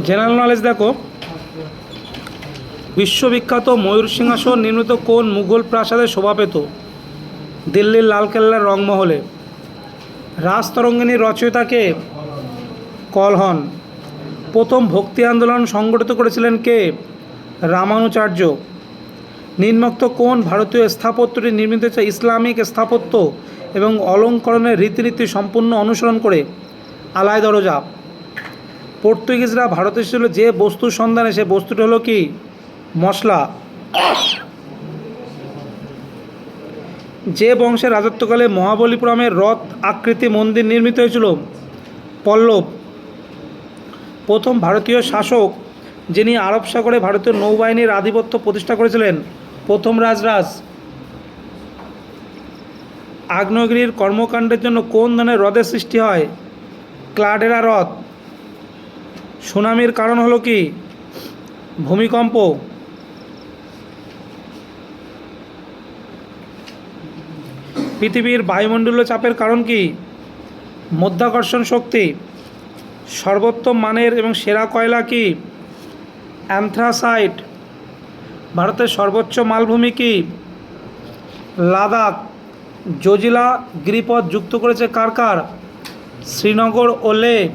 General knowledge দেখো, বিশ্ববিখ্যাত ময়ূর সিংহাসন নির্মিত কোন মুঘল প্রাসাদে শোভা পেত? দিল্লির লালকেল্লার রংমহলে। রাজতরঙ্গিনীর রচয়িতাকে কলহন। প্রথম ভক্তি আন্দোলন সংগঠিত করেছিলেন কে? রামানুচার্য। নিম্নোক্ত কোন ভারতীয় স্থাপত্যটি নির্মিত হয়েছে ইসলামিক স্থাপত্য এবং অলঙ্করণের রীতিনীতি সম্পূর্ণ অনুসরণ করে? আলাই দরজা। পর্তুগিজরা ভারতে ছিল যে বস্তুর সন্ধানে, সে বস্তুটি হলো কি? মশলা। যে বংশের রাজত্বকালে মহাবলীপুরমের রথ আকৃতি মন্দির নির্মিত হয়েছিল? পল্লব। প্রথম ভারতীয় শাসক যিনি আরব সাগরে ভারতীয় নৌবাহিনীর আধিপত্য প্রতিষ্ঠা করেছিলেন? প্রথম রাজরাজ। আগ্নেয়গিরির কর্মকাণ্ডের জন্য কোন ধরনের হ্রদের সৃষ্টি হয়? ক্লাডেরা হ্রদ। সুনামির কারণ হলো কি? ভূমিকম্প। পৃথিবীর বায়ুমণ্ডলীয় চাপের কারণ কি? মাধ্যাকর্ষণ শক্তি। সর্বোত্তম মানের এবং সেরা কয়লা কি? অ্যান্থ্রাসাইট। ভারতের সর্বোচ্চ মালভূমি কি? লাদাখ। জজিলা গিরিপথ যুক্ত করেছে কার কার? শ্রীনগর ও লে।